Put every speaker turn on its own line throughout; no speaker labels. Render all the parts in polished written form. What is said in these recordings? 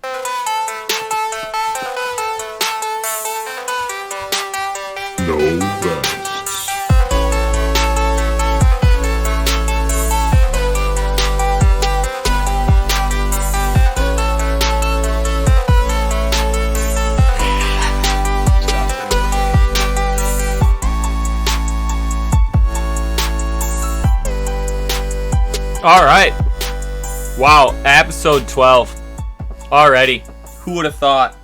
No vests.
All right. Wow, episode 12 already. Who would have thought?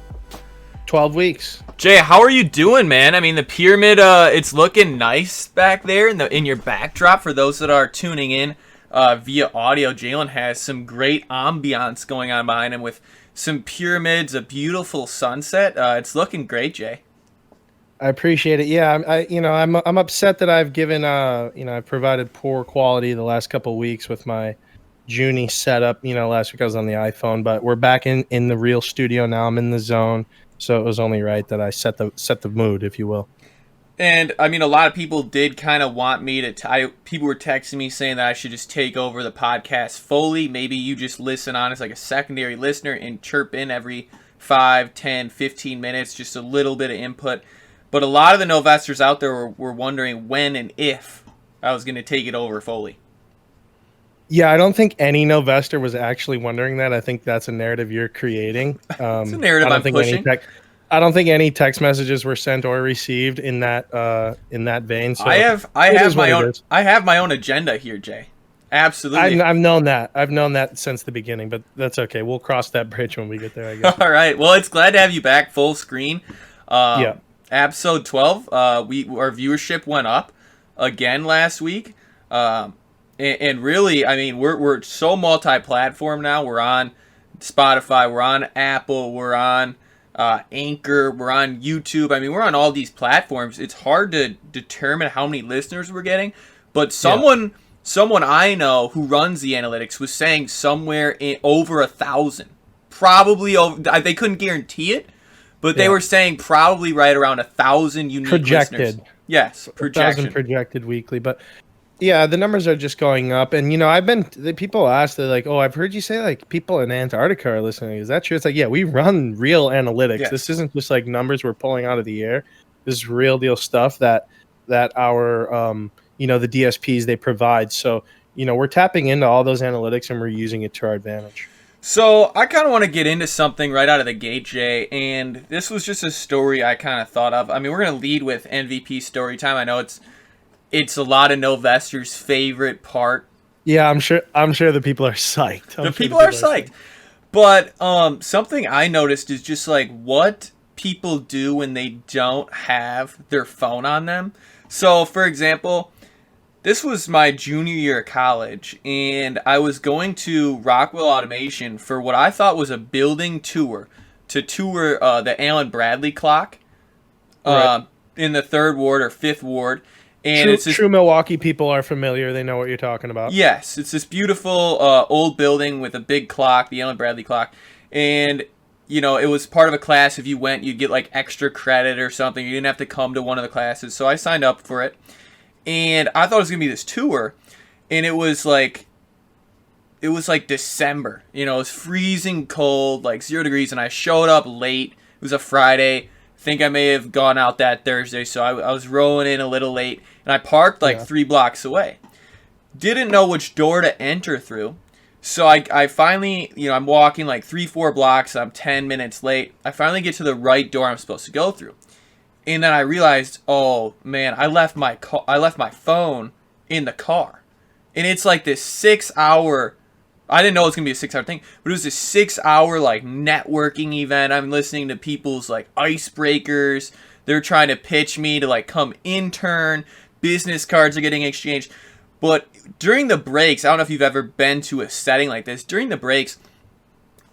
12 weeks.
Jay, how are you doing, man? I mean, the pyramid, it's looking nice back there in your backdrop. For those that are tuning in via audio, Jalen has some great ambiance going on behind him with some pyramids, a beautiful sunset. It's looking great, Jay.
I appreciate it. Yeah, I'm upset that I've given I've provided poor quality the last couple of weeks with my Junie setup. Last week I was on the iPhone, but we're back in the real studio now. I'm in the zone, so it was only right that I set the mood, if you will.
And I mean, a lot of people did kind of want me to. People were texting me saying that I should just take over the podcast fully. Maybe you just listen on as like a secondary listener and chirp in every 5, 10, 15 minutes, just a little bit of input. But a lot of the Novesters out there were wondering when and if I was going to take it over fully.
Yeah, I don't think any Novester was actually wondering that. I think that's a narrative you're creating.
It's a narrative I'm pushing.
I don't think any text messages were sent or received in that vein. So
I have my own agenda here, Jay. Absolutely.
I've known that. I've known that since the beginning, but that's okay. We'll cross that bridge when we get there, I guess.
All right. Well, it's glad to have you back full screen.
Yeah.
Episode 12, our viewership went up again last week. And really, I mean, we're so multi-platform now. We're on Spotify, we're on Apple, we're on Anchor, we're on YouTube. I mean, we're on all these platforms. It's hard to determine how many listeners we're getting, but someone I know who runs the analytics was saying somewhere over 1,000. Probably over. They couldn't guarantee it, but they were saying probably right around 1,000 unique
projected
listeners. Yes, projection.
1,000 projected weekly, but yeah, the numbers are just going up. And people ask, they're like, "Oh, I've heard you say like people in Antarctica are listening. Is that true?" It's like, yeah, we run real analytics.
Yes.
This isn't just like numbers we're pulling out of the air. This is real deal stuff that our the DSPs they provide. So we're tapping into all those analytics and we're using it to our advantage.
So I kind of want to get into something right out of the gate, Jay, and this was just a story I kind of thought of. I mean, we're going to lead with MVP story time. I know it's a lot of Novesters' favorite part.
Yeah, I'm sure the people are psyched.
The people are psyched. But something I noticed is just like what people do when they don't have their phone on them. So, for example, this was my junior year of college, and I was going to Rockwell Automation for what I thought was a building tour to tour the Allen Bradley clock in the 3rd Ward or 5th Ward. And
true Milwaukee people are familiar. They know what you're talking about.
Yes, it's this beautiful old building with a big clock, the Allen Bradley clock. And, it was part of a class. If you went, you'd get like extra credit or something. You didn't have to come to one of the classes. So I signed up for it. And I thought it was going to be this tour. And it was like December. It was freezing cold, like 0 degrees. And I showed up late. It was a Friday. I think I may have gone out that Thursday. So I was rolling in a little late. And I parked 3 blocks away. Didn't know which door to enter through. So I finally, I'm walking 3-4 blocks. I'm 10 minutes late. I finally get to the right door I'm supposed to go through. And then I realized, oh man, I left my phone in the car. And it's like this 6-hour, I didn't know it was going to be a 6-hour thing, but it was this 6-hour networking event. I'm listening to people's icebreakers. They're trying to pitch me to come intern. Business cards are getting exchanged. But during the breaks, I don't know if you've ever been to a setting like this. During the breaks,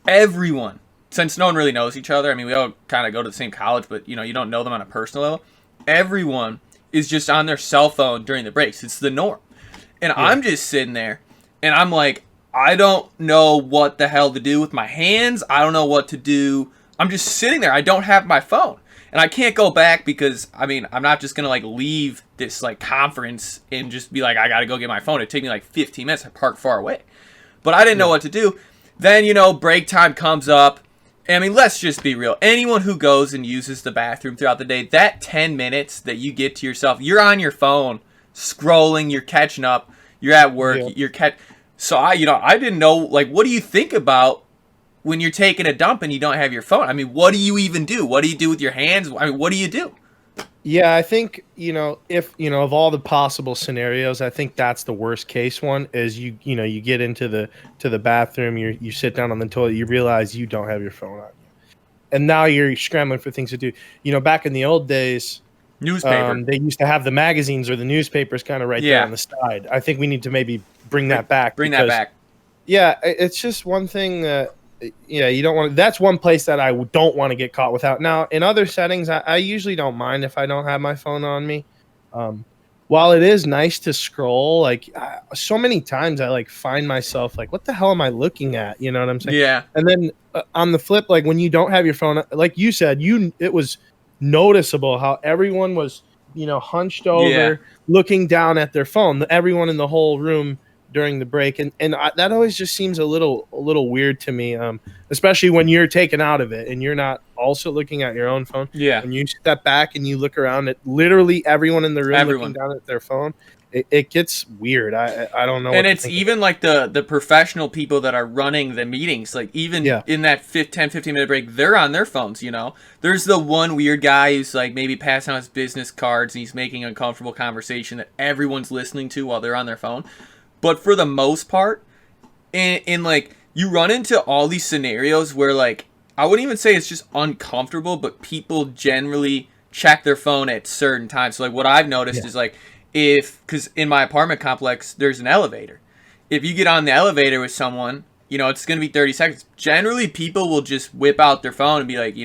everyone, since no one really knows each other, I mean, we all kind of go to the same college, but, you don't know them on a personal level. Everyone is just on their cell phone during the breaks. It's the norm. And I'm just sitting there, and I'm like, I don't know what the hell to do with my hands. I don't know what to do. I'm just sitting there. I don't have my phone. And I can't go back because, I mean, I'm not just going to, leave this, conference and just be like, I got to go get my phone. It'd take me, 15 minutes. I park far away. But I didn't know what to do. Then, break time comes up. I mean, let's just be real. Anyone who goes and uses the bathroom throughout the day, that 10 minutes that you get to yourself, you're on your phone, scrolling, you're catching up, you're at work,
Yeah.
So I didn't know, like, what do you think about when you're taking a dump and you don't have your phone? I mean, what do you even do? What do you do with your hands? I mean, what do you do?
Yeah, I think, if, of all the possible scenarios, I think that's the worst case one is you get into the bathroom, you sit down on the toilet, you realize you don't have your phone on you. And now you're scrambling for things to do. Back in the old days,
Newspaper.
they used to have the magazines or the newspapers kind of right there
Yeah.
on the side. I think we need to maybe bring that back.
Bring that back.
Yeah, it's just one thing that, you don't want. That's one place that I don't want to get caught without. Now, in other settings, I usually don't mind if I don't have my phone on me. While it is nice to scroll, like so many times I like find myself like, what the hell am I looking at? You know what I'm saying?
Yeah.
And then on the flip, like when you don't have your phone, like you said, it was noticeable how everyone was, hunched over, looking down at their phone. Everyone in the whole room during the break, and that always just seems a little weird to me, especially when you're taken out of it and you're not also looking at your own phone.
Yeah.
When you step back and you look around at literally everyone in the room looking down at their phone, it gets weird. I don't know.
And it's even like the professional people that are running the meetings, like even in that 10-15 minute break, they're on their phones. There's the one weird guy who's like maybe passing out his business cards and he's making uncomfortable conversation that everyone's listening to while they're on their phone. But for the most part, in like, you run into all these scenarios where, like, I wouldn't even say it's just uncomfortable, but people generally check their phone at certain times. So, like, what I've noticed is, like, because in my apartment complex, there's an elevator. If you get on the elevator with someone, it's going to be 30 seconds. Generally, people will just whip out their phone and be like,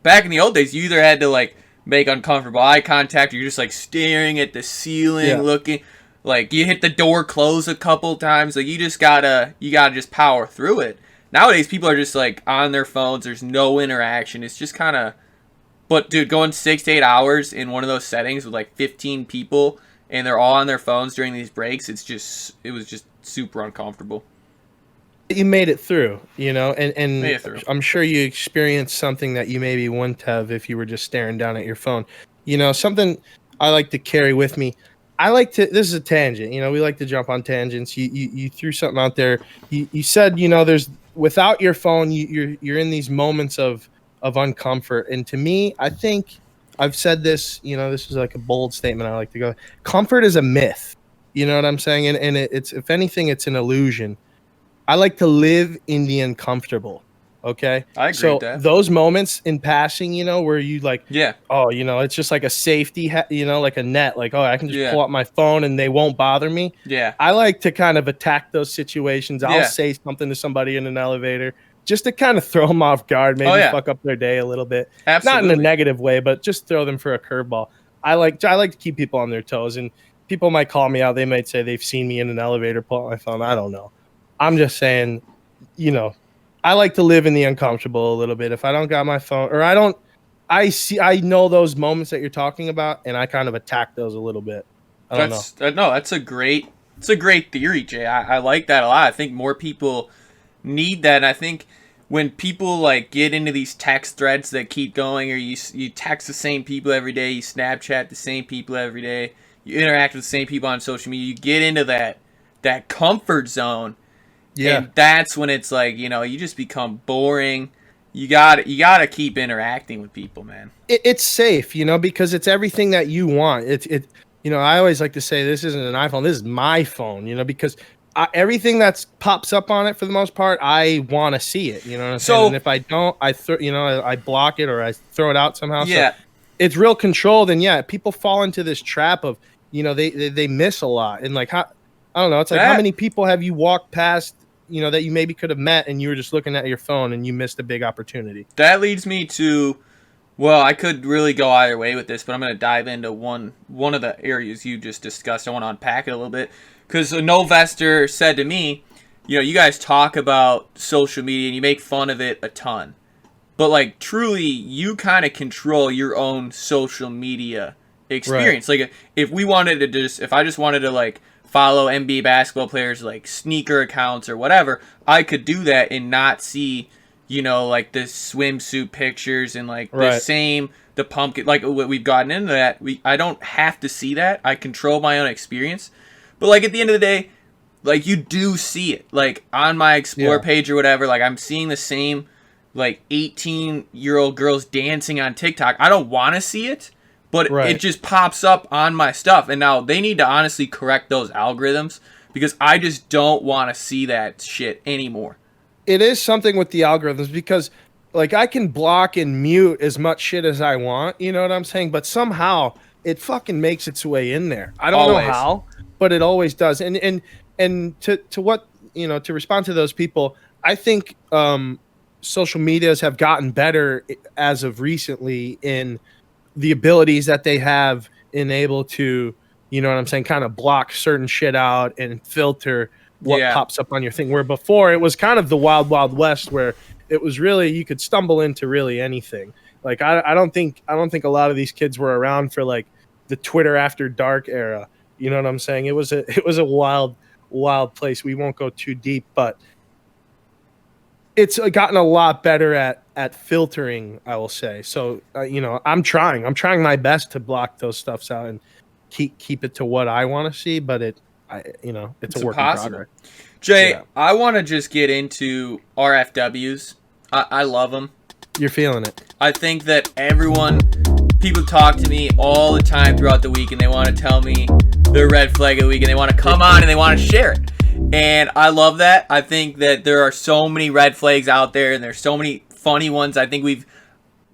back in the old days, you either had to, like, make uncomfortable eye contact or you're just, like, staring at the ceiling, looking. Like, you hit the door close a couple times. Like, you gotta just power through it. Nowadays, people are just, like, on their phones. There's no interaction. It's just kind of... But, dude, going 6 to 8 hours in one of those settings with, like, 15 people, and they're all on their phones during these breaks, it was just super uncomfortable.
You made it through, and
Made it through.
I'm sure you experienced something that you maybe wouldn't have if you were just staring down at your phone. Something I like to carry with me. This is a tangent, we like to jump on tangents. You threw something out there. You said, there's without your phone, you're in these moments of uncomfort. And to me, I think I've said this, this is like a bold statement. I like to go, comfort is a myth. You know what I'm saying? And it's, if anything, it's an illusion. I like to live in the uncomfortable. Okay.
I agree with that.
Those moments in passing, where you like, oh, it's just like a safety, like a net, like, oh, I can just pull up my phone and they won't bother me.
Yeah.
I like to kind of attack those situations. I'll say something to somebody in an elevator just to kind of throw them off guard, maybe fuck up their day a little bit.
Absolutely.
Not in a negative way, but just throw them for a curveball. I like to keep people on their toes, and people might call me out. They might say they've seen me in an elevator pull out my phone. I don't know. I'm just saying, I like to live in the uncomfortable a little bit. If I don't got my phone, or I know those moments that you're talking about, and I kind of attack those a little bit. I don't know.
No, it's a great theory, Jay. I like that a lot. I think more people need that. And I think when people like get into these text threads that keep going, or you text the same people every day, you Snapchat the same people every day, you interact with the same people on social media, you get into that comfort zone. Yeah. And that's when it's like, you just become boring. You got to keep interacting with people, man.
It's safe, because it's everything that you want. I always like to say this isn't an iPhone, this is my phone, because everything that pops up on it, for the most part, I want to see it. You know what I'm saying? And if I don't, I block it or I throw it out somehow.
Yeah.
So it's real controlled, and people fall into this trap of, they miss a lot. And like, I don't know, it's like, how many people have you walked past, that you maybe could have met and you were just looking at your phone and you missed a big opportunity?
That leads me to, well, I could really go either way with this, but I'm going to dive into one of the areas you just discussed. I want to unpack it a little bit, because a Novester said to me, you guys talk about social media and you make fun of it a ton, but like truly you kind of control your own social media experience. Right. Like if I just wanted to like follow NBA basketball players like sneaker accounts or whatever, I could do that and not see like the swimsuit pictures and like
Right.
the pumpkin, like what we've gotten into that. I don't have to see that. I control my own experience. But like at the end of the day, like you do see it. Like on my explore page or whatever, like I'm seeing the same like 18-year-old girls dancing on TikTok. I don't want to see it, but it just pops up on my stuff. And now they need to honestly correct those algorithms because I just don't want to see that shit anymore.
It is something with the algorithms because like I can block and mute as much shit as I want, you know what I'm saying? But somehow it fucking makes its way in there. I don't know how, but it always does. And to what, to respond to those people, I think social medias have gotten better as of recently in the abilities that they have in able to, you know what I'm saying, kind of block certain shit out and filter what pops up on your thing. Where before it was kind of the wild, wild west where it was really, you could stumble into really anything. Like, I don't think a lot of these kids were around for like the Twitter after dark era. You know what I'm saying? It was a wild, wild place. We won't go too deep, but it's gotten a lot better at filtering, I will say. So, I'm trying my best to block those stuffs out and keep it to what I want to see, but it's a work in progress.
Jay, I want to just get into RFWs. I love them.
You're feeling it.
I think that people talk to me all the time throughout the week and they want to tell me their red flag of the week and they want to come on and they want to share it. And I love that. I think that there are so many red flags out there and there's so many funny ones. I think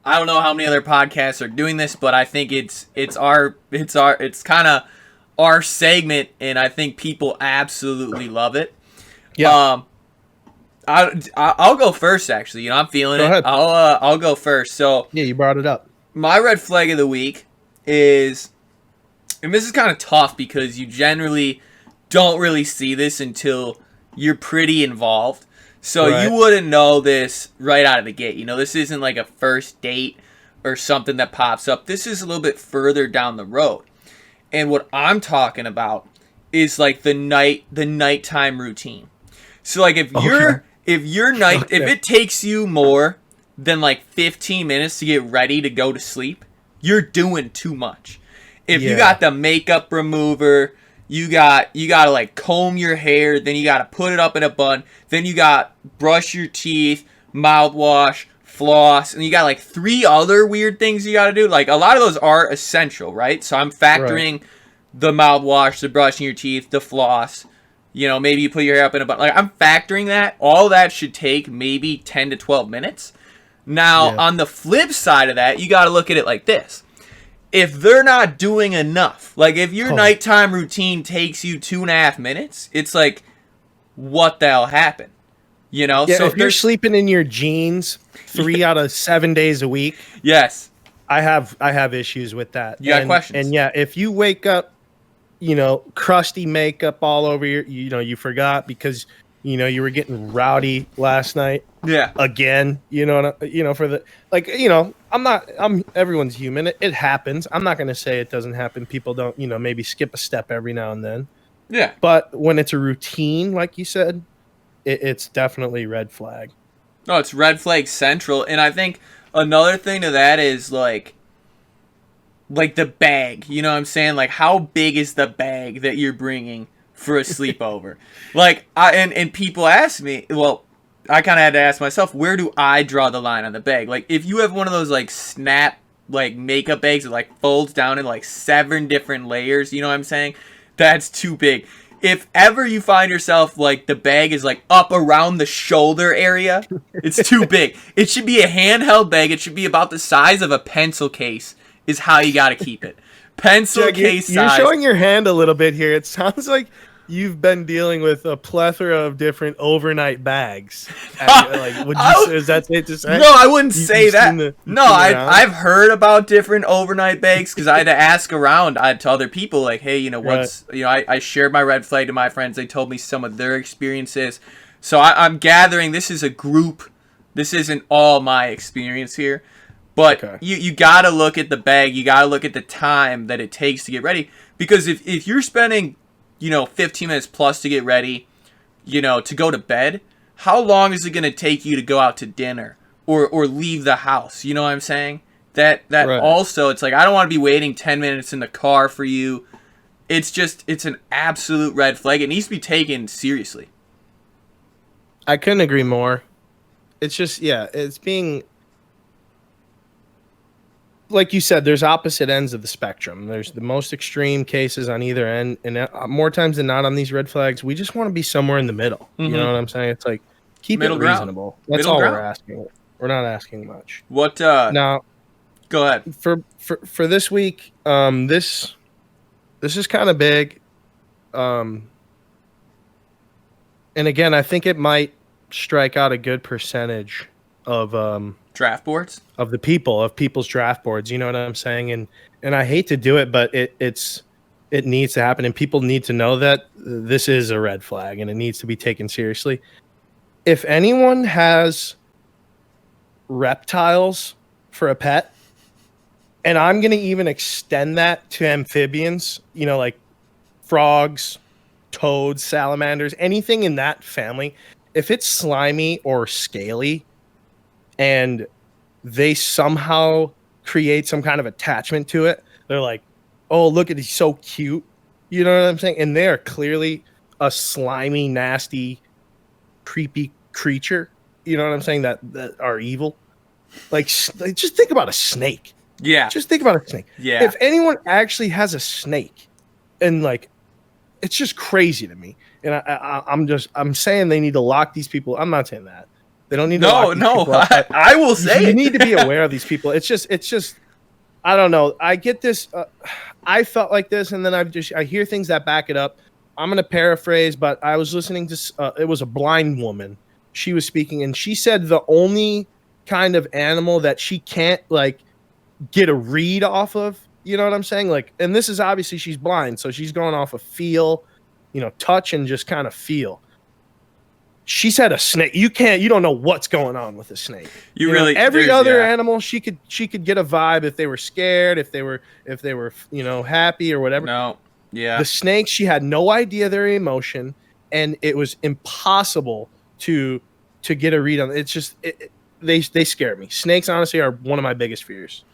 I don't know how many other podcasts are doing this, but I think it's kind of our segment and I think people absolutely love it. Yeah. I'll go first actually. I'm feeling it. Ahead. I'll go first. So
yeah, you brought it up.
My red flag of the week is, and this is kind of tough because you generally don't really see this until you're pretty involved. So you wouldn't know this right out of the gate. This isn't like a first date or something that pops up. This is a little bit further down the road. And what I'm talking about is like the nighttime routine. So like if it takes you more than like 15 minutes to get ready to go to sleep, you're doing too much. If you got the makeup remover, you got to like comb your hair, then you got to put it up in a bun, then you got brush your teeth, mouthwash, floss, and you got like 3 other weird things you got to do. Like a lot of those are essential, right? So I'm factoring the mouthwash, the brushing your teeth, the floss. Maybe you put your hair up in a bun. Like I'm factoring that. All that should take maybe 10 to 12 minutes. Now, on the flip side of that, you got to look at it like this. If they're not doing enough, like if your nighttime routine takes you 2.5 minutes, it's like, what the hell happened?
So if you're sleeping in your jeans 3 out of 7 days a week,
yes,
I have issues with that.
You got questions.
And if you wake up, crusty makeup all over you forgot because you were getting rowdy last night.
Yeah.
Again, I'm everyone's human. It happens. I'm not going to say it doesn't happen. People don't, maybe skip a step every now and then.
Yeah.
But when it's a routine, like you said, it's definitely red flag.
No, it's red flag central. And I think another thing to that is like the bag, you know what I'm saying? Like how big is the bag that you're bringing for a sleepover? Like and people ask me, well, I kind of had to ask myself, where do I draw the line on the bag? Like if you have one of those like snap like makeup bags that like folds down in like 7 different layers, you know what I'm saying? That's too big. If ever you find yourself like the bag is like up around the shoulder area, it's too big. It should be a handheld bag. It should be about the size of a pencil case is how you got to keep it. Pencil case size.
You're showing your hand a little bit here. It sounds like you've been dealing with a plethora of different overnight bags. Is that safe to say?
No, I wouldn't say that. I've heard about different overnight bags because I had to ask around to other people like, hey, I shared my red flag to my friends. They told me some of their experiences. So I'm gathering this is a group. This isn't all my experience here. But you got to look at the bag. You got to look at the time that it takes to get ready. Because if you're spending 15 minutes plus to get ready, to go to bed, how long is it going to take you to go out to dinner or leave the house? You know what I'm saying? That
Right.
Also, it's like, I don't want to be waiting 10 minutes in the car for you. It's an absolute red flag. It needs to be taken seriously.
I couldn't agree more. It's just, yeah, it's being, like you said, there's opposite ends of the spectrum. There's the most extreme cases on either end, and more times than not on these red flags, we just want to be somewhere in the middle. You know what I'm saying? It's like, keep
Middle
it
ground.
reasonable. That's
Middle
all
ground.
we're asking. We're not asking much.
What?
Now,
Go ahead.
for this week, this is kind of big. And again, I think it might strike out a good percentage of
Draft boards?
of people's draft boards. You know what I'm saying? And I hate to do it, but it needs to happen, and people need to know that this is a red flag and it needs to be taken seriously. If anyone has reptiles for a pet, and I'm going to even extend that to amphibians, you know, like frogs, toads, salamanders, anything in that family, if it's slimy or scaly and they somehow create some kind of attachment to it, they're like, oh, look at, he's so cute. You know what I'm saying? And they're clearly a slimy, nasty, creepy creature. You know what I'm saying? That are evil. Like, just think about a snake.
Yeah.
Just think about a snake.
Yeah.
If anyone actually has a snake, and like, it's just crazy to me. And I'm saying they need to lock these people. I'm not saying that. They don't need to lock these people up.
I will say
you
it.
need to be aware of these people. It's just I don't know. I get this. I felt like this, and then I hear things that back it up. I'm going to paraphrase, but I was listening to it was a blind woman. She was speaking, and she said the only kind of animal that she can't like get a read off of, you know what I'm saying? Like, and this is obviously she's blind, so she's going off of feel, you know, touch and just kind of feel. She said a snake. You don't know what's going on with a snake.
You really
every other animal she could get a vibe if they were scared, if they were you know, happy or whatever.
No. Yeah.
The snakes, she had no idea their emotion, and it was impossible to get a read on. It's just they scare me. Snakes honestly are one of my biggest fears.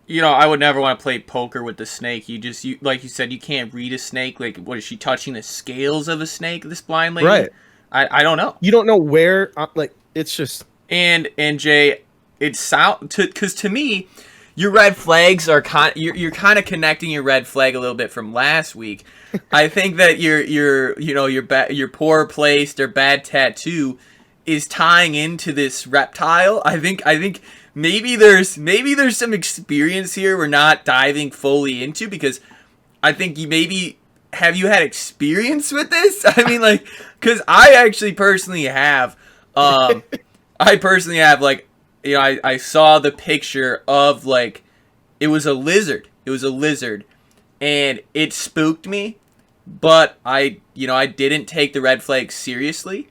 You know, I would never want to play poker with the snake. You like you said, you can't read a snake. Like, what is she touching the scales of a snake? This blind lady,
right?
I don't know.
You don't know where. Like, it's just
and Jay, because to me, your red flags are you're kind of connecting your red flag a little bit from last week. I think that your poor placed or bad tattoo is tying into this reptile. I think maybe there's some experience here we're not diving fully into, because I think have you had experience with this? I mean, like, because I actually personally have. Like, you know, I saw the picture of, like, it was a lizard. And it spooked me, but I didn't take the red flag seriously.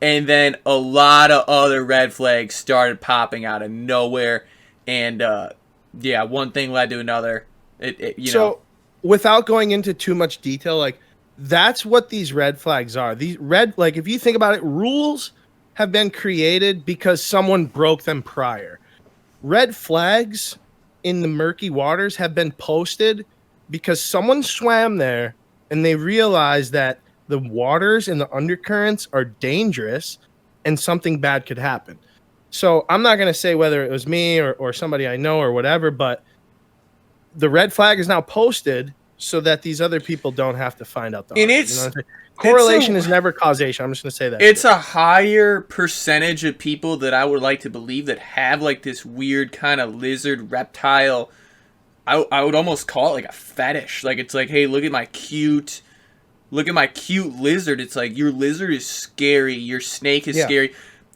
And then a lot of other red flags started popping out of nowhere. And, one thing led to another. So, without going into too much detail, like, that's what these red flags are. These like, if you think about it, rules have been created because someone broke them prior. Red flags in the murky waters have been posted because someone swam there and they realized that the waters and the undercurrents are dangerous and something bad could happen. So I'm not going to say whether it was me or somebody I know or whatever, but the red flag is now posted so that these other people don't have to find out. And it's,
correlation is never causation. I'm just going to say that.
It's a higher percentage of people that I would like to believe that have, like, this weird kind of lizard reptile. I would almost call it like a fetish. Like, it's like, hey, look at my cute lizard. It's like, your lizard is scary. Your snake is scary.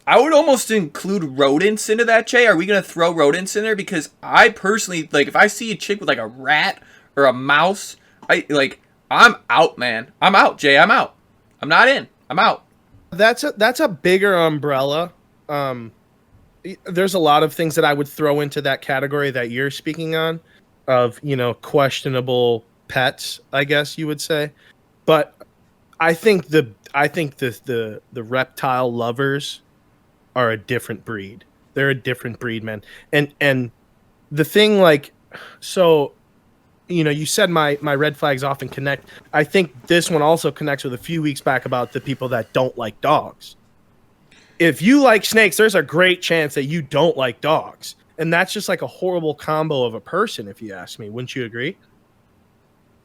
I would almost include rodents into that, Jay. Are we going to throw rodents in there? Because I personally, like, if I see a chick with, like, a rat or a mouse, I'm out, man. I'm out, Jay. I'm out. I'm not in. I'm out.
That's a bigger umbrella. There's a lot of things that I would throw into that category that you're speaking on of, you know, questionable pets, I guess you would say. But I think the reptile lovers are a different breed. They're a different breed, man. And the thing, like, so, you said my red flags often connect. I think this one also connects with a few weeks back about the people that don't like dogs. If you like snakes, there's a great chance that you don't like dogs. And that's just like a horrible combo of a person, if you ask me. Wouldn't you agree?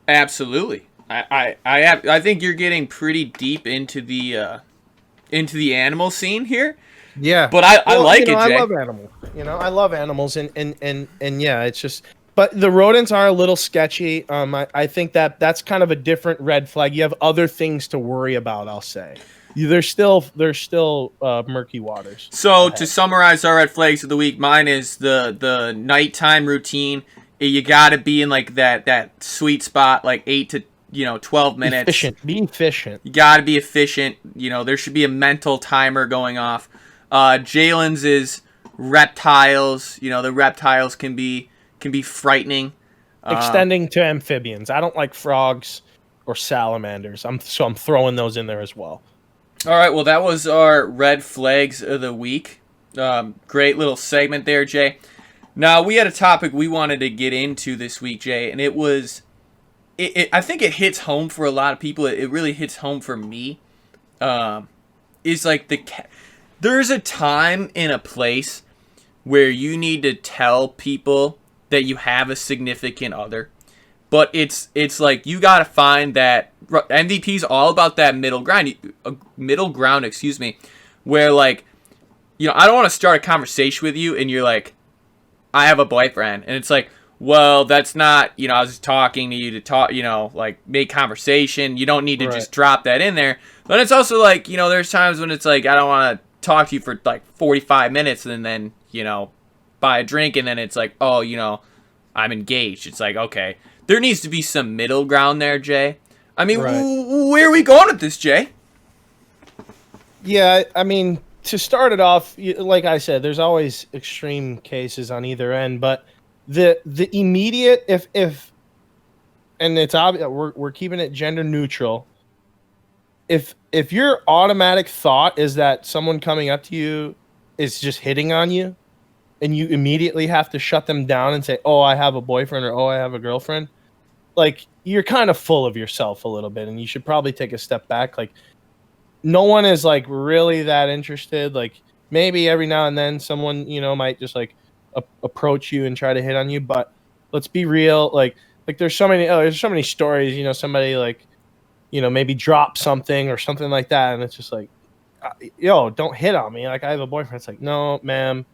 Absolutely. I think you're getting pretty deep into the animal scene here.
Yeah.
But I like it, Jay.
I love animals. I love animals and yeah, it's just, but the rodents are a little sketchy. I think that's kind of a different red flag. You have other things to worry about, I'll say. There's still murky waters.
So to summarize our red flags of the week, mine is the nighttime routine. You got to be in like that sweet spot, like 8 to 12 minutes.
Be efficient.
You got to be efficient. There should be a mental timer going off. Jalen's is reptiles. The reptiles can be frightening.
Extending to amphibians. I don't like frogs or salamanders. I'm throwing those in there as well.
All right, well, that was our red flags of the week. Great little segment there, Jay. Now, we had a topic we wanted to get into this week, Jay, and it was, I think it hits home for a lot of people. It really hits home for me. Is like there's a time and a place where you need to tell people that you have a significant other. But it's like you got to find that MVP's all about that middle ground, where like, I don't want to start a conversation with you and you're like, I have a boyfriend. And it's like, well, that's not, I was just talking to you to talk, like make conversation. You don't need to just drop that in there. But it's also like, there's times when it's like, I don't want to talk to you for like 45 minutes and then, buy a drink. And then it's like, oh, I'm engaged. It's like, okay. There needs to be some middle ground there, Jay. I mean, where are we going with this, Jay?
Yeah, I mean, to start it off, like I said, there's always extreme cases on either end, but the immediate, if and it's obvious we're keeping it gender neutral. If your automatic thought is that someone coming up to you is just hitting on you, and you immediately have to shut them down and say, oh, I have a boyfriend or oh, I have a girlfriend, like, you're kind of full of yourself a little bit, and you should probably take a step back. Like, no one is, like, really that interested. Like, maybe every now and then someone, might just, like, approach you and try to hit on you, but let's be real. Like there's so many stories, somebody, like, maybe drop something or something like that, and it's just like, yo, don't hit on me. Like, I have a boyfriend. It's like, no, ma'am.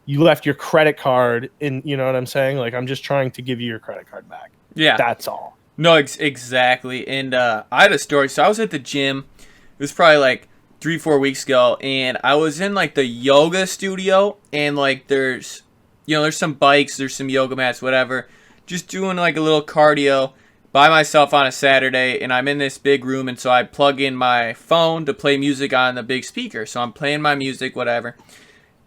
You left your credit card in, you know what I'm saying? Like, I'm just trying to give you your credit card back.
Yeah.
That's all.
No, exactly. And I had a story. So I was at the gym. It was probably like 3-4 weeks ago. And I was in like the yoga studio. And like there's some bikes. There's some yoga mats, whatever. Just doing like a little cardio by myself on a Saturday. And I'm in this big room. And so I plug in my phone to play music on the big speaker. So I'm playing my music, whatever.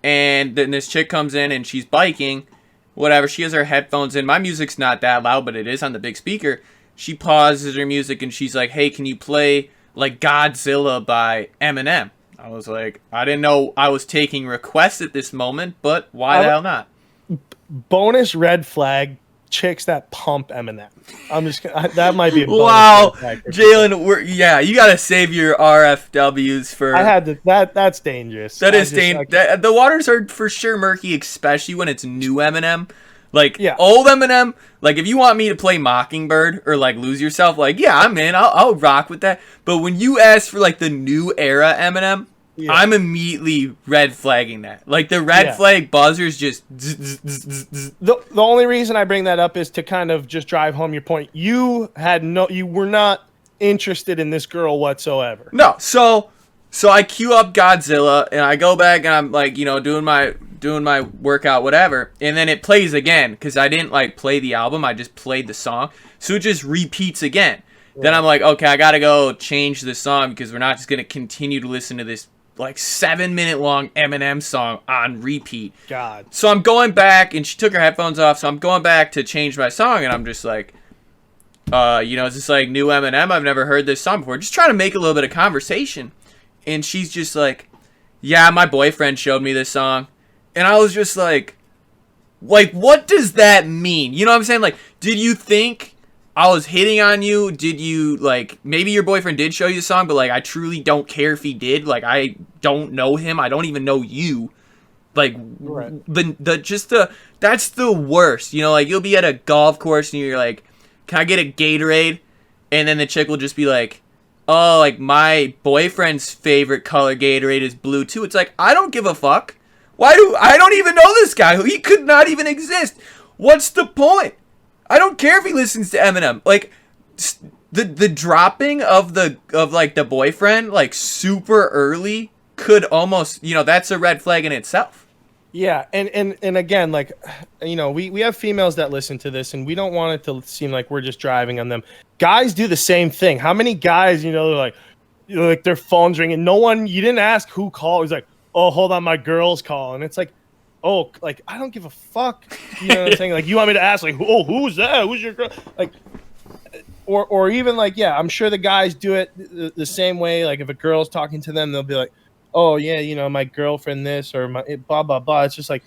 And then this chick comes in and she's biking, whatever. She has her headphones in. My music's not that loud, but it is on the big speaker. She pauses her music and she's like, hey, can you play like Godzilla by Eminem? I was like, I didn't know I was taking requests at this moment, but why the hell not?
Bonus red flag, chicks that pump Eminem. I'm just that might be a bonus
wow,
red flag.
Jalen, you gotta save your RFWs for.
I had to. That's dangerous.
That is dangerous. The waters are for sure murky, especially when it's new Eminem. Like, old Eminem, like, if you want me to play Mockingbird or, like, Lose Yourself, like, yeah, I'm in. I'll rock with that. But when you ask for, like, the new era Eminem, I'm immediately red flagging that. Like, the red flag buzzers just...
The only reason I bring that up is to kind of just drive home your point. You were not interested in this girl whatsoever.
No, so I queue up Godzilla, and I go back, and I'm, like, doing my workout, whatever, and then it plays again, because I didn't, like, play the album, I just played the song, so it just repeats again. Right. Then I'm like, okay, I gotta go change the song, because we're not just gonna continue to listen to this, like, 7-minute long Eminem song on repeat.
God.
So I'm going back, and she took her headphones off, so I'm going back to change my song, and I'm just like, Is this like new Eminem? I've never heard this song before. Just trying to make a little bit of conversation. And she's just like, yeah, my boyfriend showed me this song. And I was just like, what does that mean? You know what I'm saying? Like, did you think I was hitting on you? Did you, like, maybe your boyfriend did show you the song, but, like, I truly don't care if he did. Like, I don't know him. I don't even know you. Like,
Right.
That's the worst. You know, like, you'll be at a golf course and you're like, can I get a Gatorade? And then the chick will just be like, oh, like, my boyfriend's favorite color Gatorade is blue, too. It's like, I don't give a fuck. I don't even know this guy. He could not even exist. What's the point? I don't care if he listens to Eminem. Like, the dropping of the boyfriend, like, super early could almost, that's a red flag in itself.
Yeah, and again, like, we have females that listen to this, and we don't want it to seem like we're just driving on them. Guys do the same thing. How many guys, they're like their phone's ringing. You didn't ask who called. He's like, oh, hold on, my girl's calling. It's like, oh, like, I don't give a fuck. You know what I'm saying? Like, you want me to ask, like, oh, who's that? Who's your girl? Like, or even like, yeah, I'm sure the guys do it the same way. Like, if a girl's talking to them, they'll be like, oh, yeah, my girlfriend this or my blah, blah, blah. It's just like,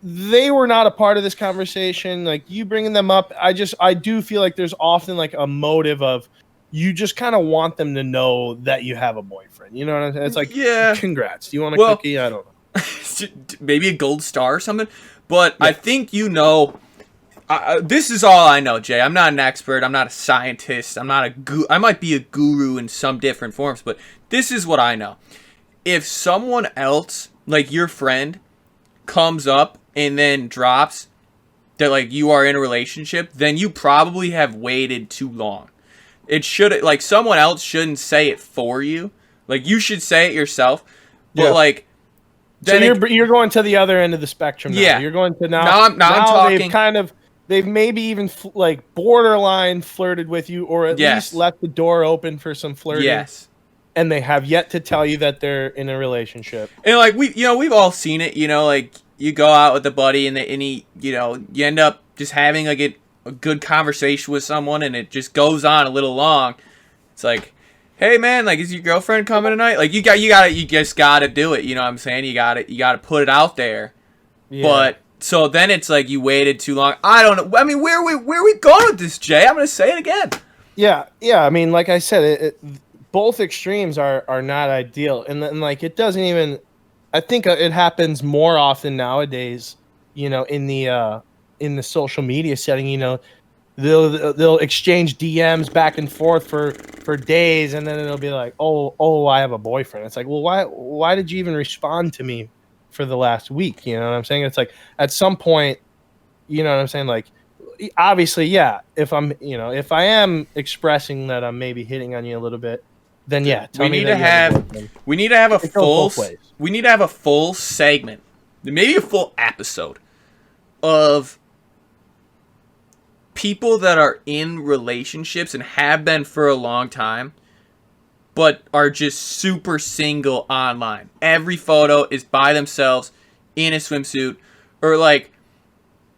they were not a part of this conversation. Like, you bringing them up, I do feel like there's often like a motive of you just kind of want them to know that you have a boyfriend. You know what I'm saying? It's like, yeah, congrats. Do you want a cookie? I don't know.
Maybe a gold star or something. But yeah. I think this is all I know, Jay. I'm not an expert. I'm not a scientist. I might be a guru in some different forms, but this is what I know. If someone else, like your friend, comes up and then drops that, like, you are in a relationship, then you probably have waited too long. It should, like, someone else shouldn't say it for you. Like, you should say it yourself. But, yeah. Like, then
so you're going to the other end of the spectrum now.
Yeah.
You're going to
now I'm talking.
They've maybe even like borderline flirted with you, or at least left the door open for some flirting.
Yes.
And they have yet to tell you that they're in a relationship.
And like we've all seen it. Like you go out with a buddy and you end up just having like a good conversation with someone, and it just goes on a little long. It's like, hey man, like, is your girlfriend coming tonight? Like, you just gotta do it. You know what I'm saying? You gotta put it out there. Yeah. But so then it's like you waited too long. I don't know. I mean, where are we going with this, Jay? I'm gonna say it again.
Yeah. I mean, like I said, both extremes are not ideal, and like it doesn't even. I think it happens more often nowadays. In the social media setting, they'll exchange DMs back and forth for days, and then it'll be like, oh, I have a boyfriend. It's like, well, why did you even respond to me for the last week? You know what I'm saying? It's like at some point, you know what I'm saying? Like, obviously, yeah. If I am expressing that I'm maybe hitting on you a little bit, then yeah, we need to
have a full segment, maybe a full episode of people that are in relationships and have been for a long time, but are just super single online. Every photo is by themselves in a swimsuit, or like,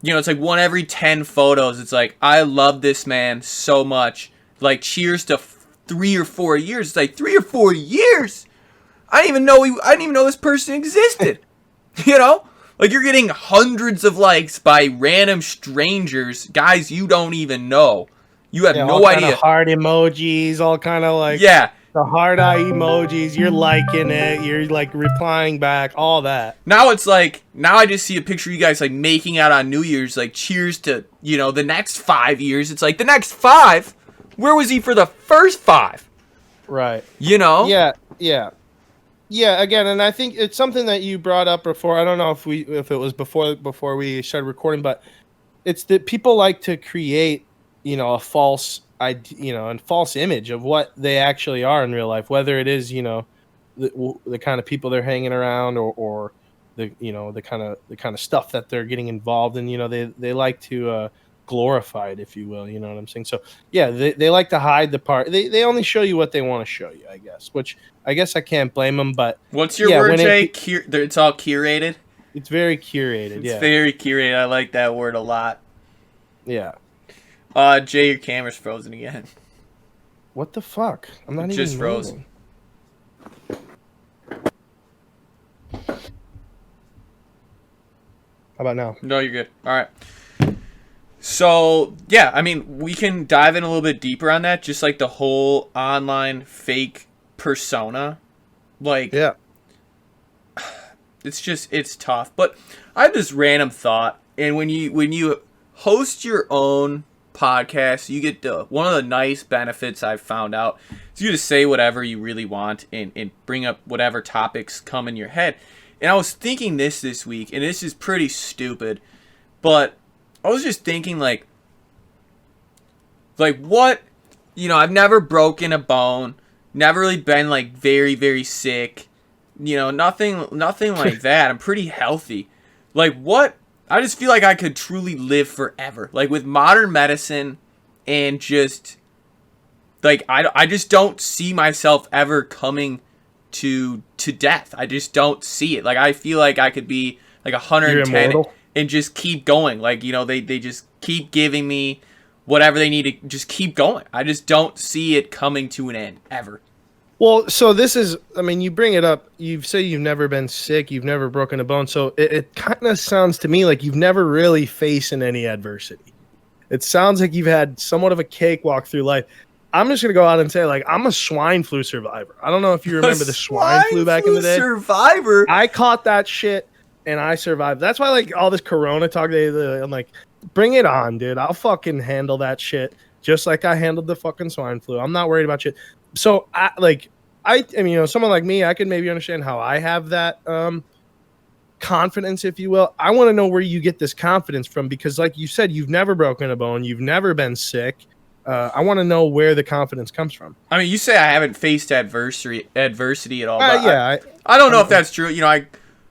it's like 1 every 10 photos. It's like, I love this man so much. Like, cheers to 3 or 4 years. It's like 3 or 4 years. I didn't even know this person existed. Like, you're getting hundreds of likes by random strangers, guys you don't even know. You have no idea.
Kind of heart emojis, all kind of like the heart eye emojis. You're liking it. You're like replying back. All that.
Now it's like, I just see a picture of you guys like making out on New Year's. Like, cheers to the next 5 years. It's like, the next 5. Where was he for the first 5?
Right. Yeah, again, and I think it's something that you brought up before. I don't know if it was before we started recording, but it's that people like to create, a false and false image of what they actually are in real life, whether it is, the kind of people they're hanging around or the kind of stuff that they're getting involved in. They like to glorify it, if you will. You know what I'm saying? So yeah, they like to hide the part. They only show you what they want to show you, I guess. Which I guess I can't blame them. But
what's your word, Jay? It's all curated.
It's very curated.
It's very curated. I like that word a lot.
Yeah.
Jay, your camera's frozen again.
What the fuck? I'm not
It
even
just froze.
moving. How about now?
No, you're good. All right. So, yeah, I mean, we can dive in a little bit deeper on that, just like the whole online fake persona. Like,
Yeah.
it's tough. But I have this random thought, and when you host your own podcast, you get one of the nice benefits I've found out is you just say whatever you really want and bring up whatever topics come in your head. And I was thinking this week, and this is pretty stupid, but I was just thinking like what, I've never broken a bone, never really been like very, very sick, nothing like that. I'm pretty healthy. Like what? I just feel like I could truly live forever. Like with modern medicine and just like I just don't see myself ever coming to death. I just don't see it. Like I feel like I could be like 110 and just keep going. Like, they just keep giving me whatever they need to just keep going. I just don't see it coming to an end ever.
Well, so this is, I mean, you bring it up, you say you've never been sick, you've never broken a bone, so it kind of sounds to me like you've never really faced any adversity. It sounds like you've had somewhat of a cakewalk through life. I'm just going to go out and say, like, I'm a swine flu survivor. I don't know if you remember the swine flu back in the day.
Survivor?
I caught that shit, and I survived. That's why, like, all this corona talk, I'm like, bring it on, dude. I'll fucking handle that shit just like I handled the fucking swine flu. I'm not worried about shit. So, I mean, someone like me, I can maybe understand how I have that confidence, if you will. I want to know where you get this confidence from because, like you said, you've never broken a bone. You've never been sick. I want to know where the confidence comes from.
I mean, you say I haven't faced adversity at all. But
yeah.
I don't know if that's true. I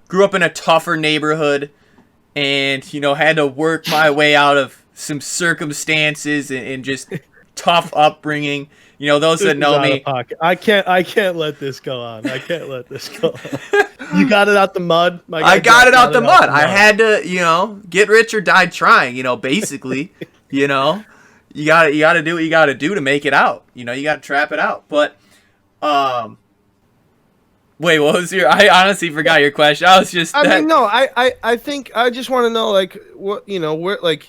grew up in a tougher neighborhood and, had to work my way out of some circumstances and just tough upbringing. Those that know me.
I can't let this go on. I can't let this go on. You got it out the mud.
I got it out the mud. I had to, get rich or die trying, basically, You gotta do what you gotta do to make it out. You gotta trap it out. But, wait, what was I honestly forgot your question. I was just.
I think I just want to know, like, what, where, like,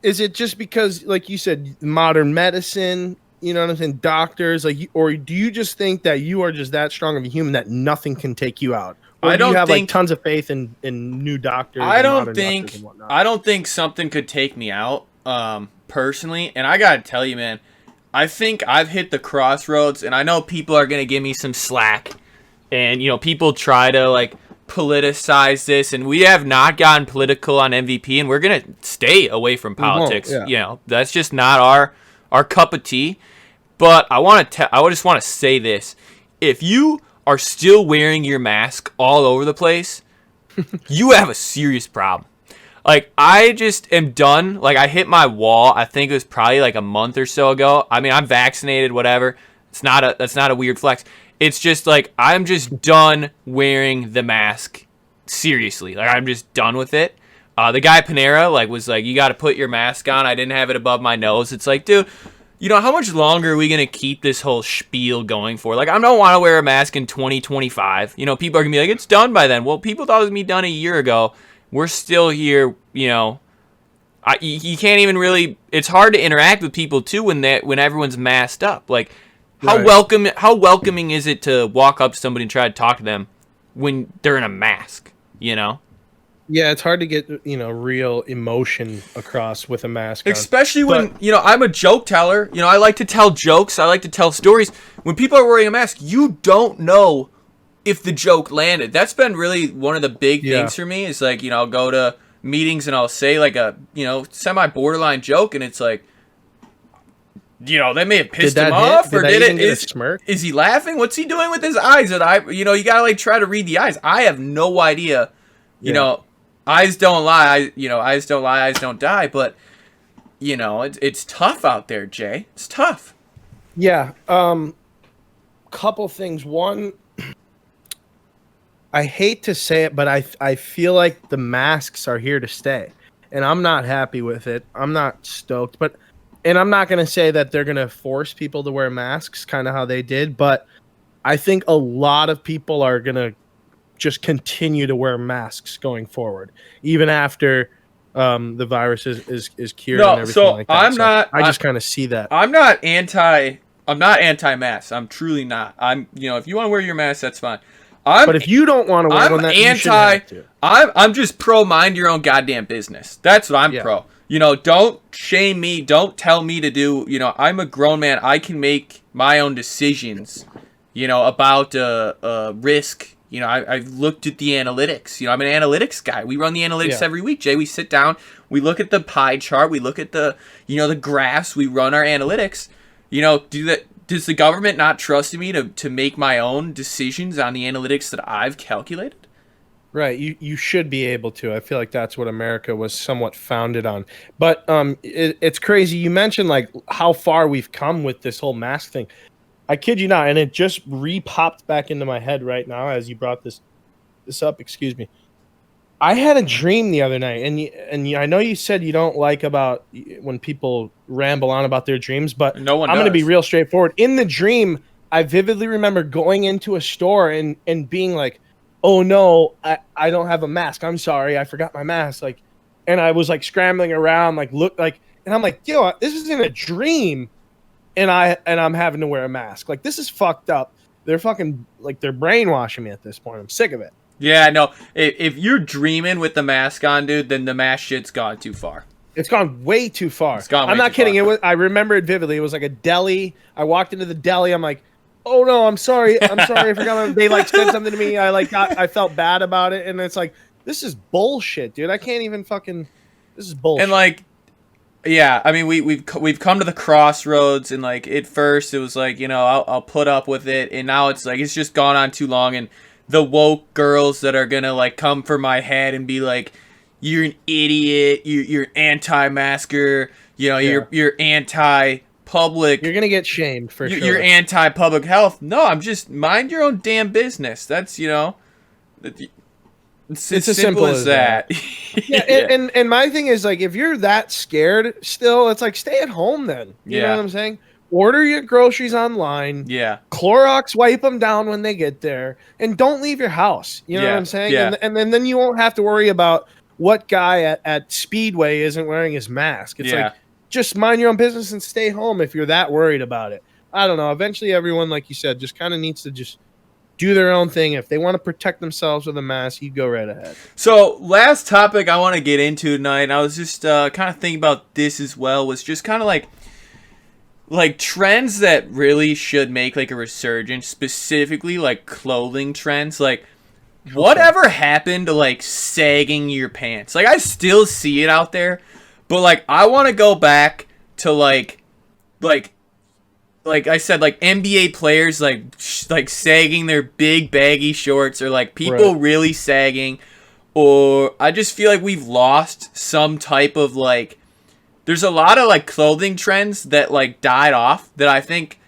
is it just because, like you said, modern medicine, you know what I'm saying, doctors, like, or do you just think that you are just that strong of a human that nothing can take you out? Or do you have like tons of faith in new doctors?
I don't think something could take me out. Personally, and I gotta tell you, man, I think I've hit the crossroads, and I know people are gonna give me some slack, and people try to like politicize this, and we have not gotten political on MVP, and we're gonna stay away from politics.
Yeah.
That's just not our cup of tea. But I just want to say this: if you are still wearing your mask all over the place, you have a serious problem. Like, I just am done. Like, I hit my wall. I think it was probably like a month or so ago. I mean, I'm vaccinated, whatever. That's not a weird flex. It's just like, I'm just done wearing the mask. Seriously. Like, I'm just done with it. The guy at Panera, was like, you got to put your mask on. I didn't have it above my nose. It's like, dude, how much longer are we going to keep this whole spiel going for? Like, I don't want to wear a mask in 2025. People are going to be like, it's done by then. Well, people thought it was going to be done a year ago. We're still here, you can't even really. It's hard to interact with people too when everyone's masked up. Like, how welcoming is it to walk up to somebody and try to talk to them when they're in a mask?
Yeah, it's hard to get real emotion across with a mask on.
Especially when I'm a joke teller. I like to tell jokes. I like to tell stories. When people are wearing a mask, you don't know if the joke landed. That's been really one of the big things for me is like, I'll go to meetings and I'll say like a, semi borderline joke and it's like, they may have pissed him off or did it?
Smirk?
Is he laughing? What's he doing with his eyes? You gotta like try to read the eyes. I have no idea. Eyes don't lie. Eyes don't lie. Eyes don't die. But it's tough out there, Jay. It's tough.
Yeah. Couple things. One, I hate to say it, but I feel like the masks are here to stay, and I'm not happy with it. I'm not stoked, but and I'm not going to say that they're going to force people to wear masks, kind of how they did, but I think a lot of people are going to just continue to wear masks going forward, even after the virus is cured and everything like that. I just kind of see that.
I'm not anti-mask. I'm truly not. If you want to wear your mask, that's fine.
But if you don't want to wear one, you shouldn't have to.
I'm just pro mind your own goddamn business. That's what I'm pro. Don't shame me. Don't tell me to do. I'm a grown man. I can make my own decisions. About risk. I've looked at the analytics. I'm an analytics guy. We run the analytics every week, Jay. We sit down. We look at the pie chart. We look at the graphs. We run our analytics. Does the government not trust me to make my own decisions on the analytics that I've calculated?
Right. You should be able to. I feel like that's what America was somewhat founded on. But it's crazy. You mentioned like how far we've come with this whole mask thing. I kid you not, and it just re-popped back into my head right now as you brought this up. Excuse me. I had a dream the other night, and I know you said you don't like about when people ramble on about their dreams, but I'm going to be real straightforward. In the dream, I vividly remember going into a store and being like, "Oh no, I don't have a mask. I'm sorry, I forgot my mask." And I was like scrambling around, and I'm like, "Yo, this isn't a dream." And I'm having to wear a mask. Like, this is fucked up. They're fucking they're brainwashing me at this point. I'm sick of it.
Yeah, no. If you're dreaming with the mask on, dude, then the mask shit's gone too far.
It's gone way too far. I'm not kidding. I remember it vividly. It was like a deli. I walked into the deli. I'm like, "Oh no, I'm sorry. I forgot." They said something to me. I felt bad about it, and it's like, this is bullshit, dude. I can't even fucking. This is bullshit.
And yeah, I mean, we've come to the crossroads, and at first it was I'll put up with it, and now it's it's just gone on too long, and the woke girls that are gonna come for my head and be like, "You're an idiot, you're anti-masker, you're anti-public,
you're gonna get shamed for sure,
you're anti-public health." No, I'm just mind your own damn business. That's It's as simple as that.
Yeah, and my thing is if you're that scared still, it's stay at home then. You know what I'm saying? Order your groceries online.
Yeah.
Clorox wipe them down when they get there, and don't leave your house. You know what I'm saying?
Yeah.
And then you won't have to worry about what guy at Speedway isn't wearing his mask. It's just mind your own business and stay home if you're that worried about it. I don't know. Eventually, everyone, like you said, just kind of needs to just do their own thing. If they want to protect themselves with a mask, you go right ahead.
So, last topic I want to get into tonight, and I was just kind of thinking about this as well, was just kind of like trends that really should make a resurgence, specifically clothing trends. Whatever happened to sagging your pants? I still see it out there, but I want to go back to like I said, NBA players sagging their big baggy shorts, or people really sagging, or I just feel like we've lost some type of there's a lot of clothing trends that died off that I think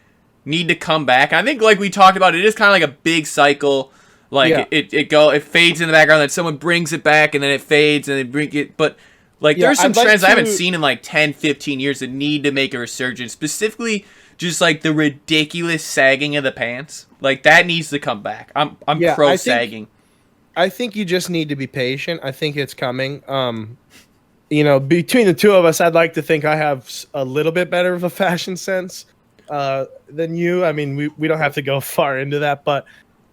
need to come back. I think we talked about, it is kind of a big cycle. It fades in the background, then someone brings it back, and then it fades, and they bring it, but there's some trends I haven't seen in 10, 15 years that need to make a resurgence, specifically just the ridiculous sagging of the pants. That needs to come back. I'm pro sagging.
I think you just need to be patient. I think it's coming. Between the two of us, I'd like to think I have a little bit better of a fashion sense than you. I mean, we don't have to go far into that, but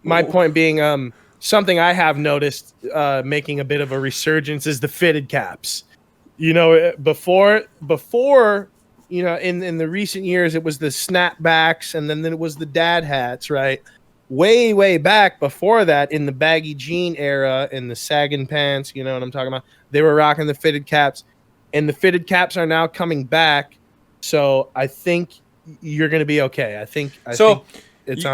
my point being, something I have noticed making a bit of a resurgence is the fitted caps. Before in the recent years, it was the snapbacks, and then it was the dad hats, right? Way back before that, in the baggy jean era, in the sagging pants, you know what I'm talking about? They were rocking the fitted caps, and the fitted caps are now coming back. So I think you're going to be okay. I think it's on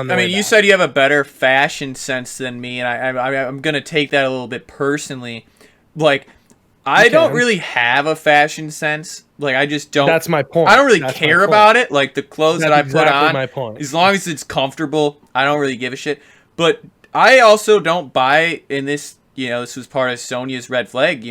the way back.
You said you have a better fashion sense than me, and I'm going to take that a little bit personally. I don't really have a fashion sense. I just don't.
That's my point.
I don't really care about it. The clothes that I put on,
my point.
As long as it's comfortable, I don't really give a shit. But I also don't buy in this. This was part of Sonia's red flag.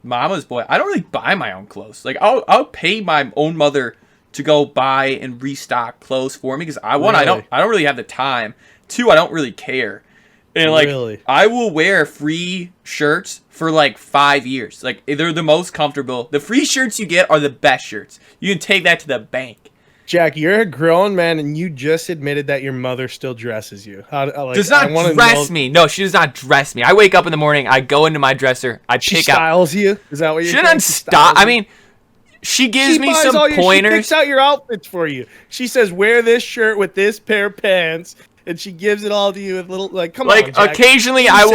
Mama's boy. I don't really buy my own clothes. I'll pay my own mother to go buy and restock clothes for me because I
Really?
don't really have the time. 2, I don't really care. And like
Really?
I will wear free shirts for like 5 years. Like they're the most comfortable. The free shirts you get are the best shirts. You can take that to the bank.
Jack, you're a grown man, and you just admitted that your mother still dresses you.
Does not dress me. No, she does not dress me. I wake up in the morning. I go into my dresser. I
She
pick out.
styles you? Is that what you're
She
saying?
doesn't stop. I mean, she gives me some
She
pointers.
picks out your outfits for you. She says, wear this shirt with this pair of pants, and she gives it all to you with little, like, come on,
Like
Jack.
occasionally
What are you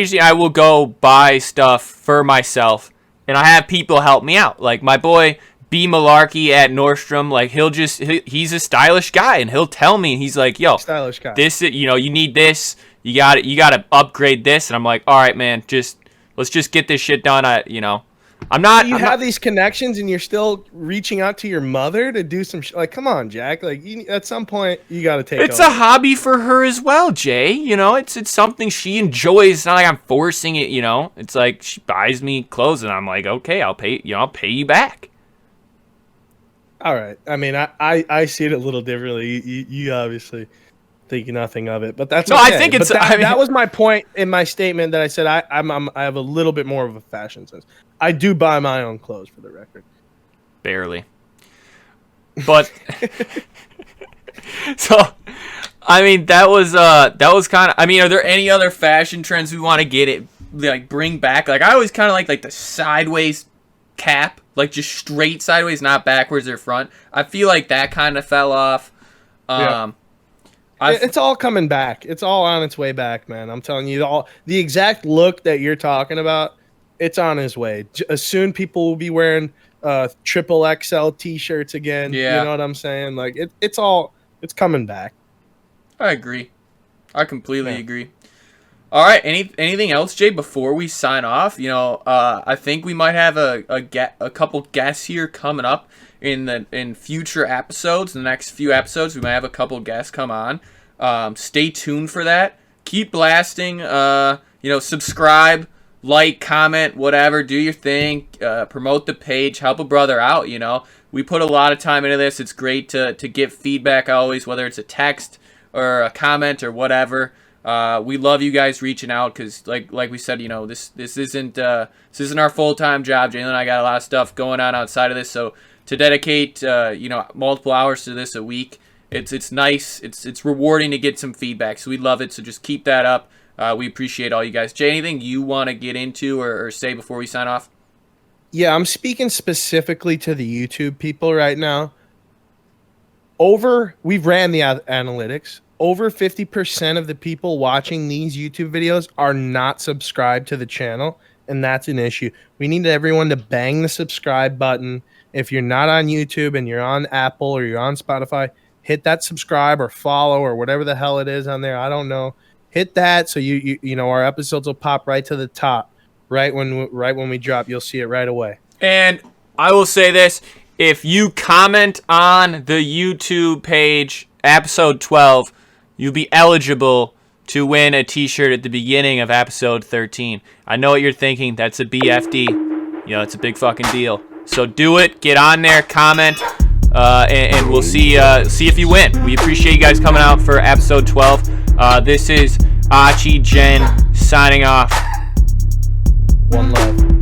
saying?
I will go buy stuff for myself, and I have people help me out. Like my boy B Malarkey at Nordstrom, like he's a stylish guy, and he'll tell me, he's like, yo,
Stylish guy.
this, you know, you need this, you got to upgrade this, and I'm like, all right, man, let's just get this shit done. I'm not.
You have these connections, and you're still reaching out to your mother to do some like, come on, Jack. Like, at some point, you got to take
It's
over.
a hobby for her as well, Jay. You know, it's something she enjoys. It's not like I'm forcing it. You know, it's like she buys me clothes, and I'm like, okay, I'll pay you back.
All right. I mean, I see it a little differently. You obviously think nothing of it, but that's
No,
okay.
I think it's.
But
I mean,
that was my point in my statement that I said I have a little bit more of a fashion sense. I do buy my own clothes, for the record.
barely. But so, I mean, that was kind of. I mean, are there any other fashion trends we want to bring back? Like I always kind of like the sideways cap, like just straight sideways, not backwards or front. I feel like that kind of fell off.
Yeah. It's all coming back. It's all on its way back, man. I'm telling you, the exact look that you're talking about, it's on its way. Soon people will be wearing triple XL t-shirts again.
Yeah.
You know what I'm saying? Like it's coming back.
I agree. I completely agree. All right. Anything else, Jay? Before we sign off, you know, I think we might have a couple guests here coming up in future episodes. In the next few episodes, we might have a couple guests come on. Stay tuned for that. Keep blasting. Subscribe, like, comment, whatever. Do your thing. Promote the page. Help a brother out. You know, we put a lot of time into this. It's great to get feedback always, whether it's a text or a comment or whatever. We love you guys reaching out because, like we said, you know, this isn't our full-time job. Jalen and I got a lot of stuff going on outside of this, so to dedicate multiple hours to this a week, it's nice. It's rewarding to get some feedback. So we love it. So just keep that up. We appreciate all you guys. Jay, anything you want to get into or say before we sign off?
Yeah, I'm speaking specifically to the YouTube people right now. We've ran the analytics. Over 50% of the people watching these YouTube videos are not subscribed to the channel, and that's an issue. We need everyone to bang the subscribe button. If you're not on YouTube and you're on Apple or you're on Spotify, hit that subscribe or follow or whatever the hell it is on there. I don't know. Hit that so you know our episodes will pop right to the top. Right when we drop, you'll see it right away.
And I will say this. If you comment on the YouTube page, episode 12, you'll be eligible to win a t-shirt at the beginning of episode 13. I know what you're thinking. That's a BFD. You know, it's a big fucking deal. So do it. Get on there. Comment. And we'll see if you win. We appreciate you guys coming out for episode 12. This is Otchi Jen signing off.
One love.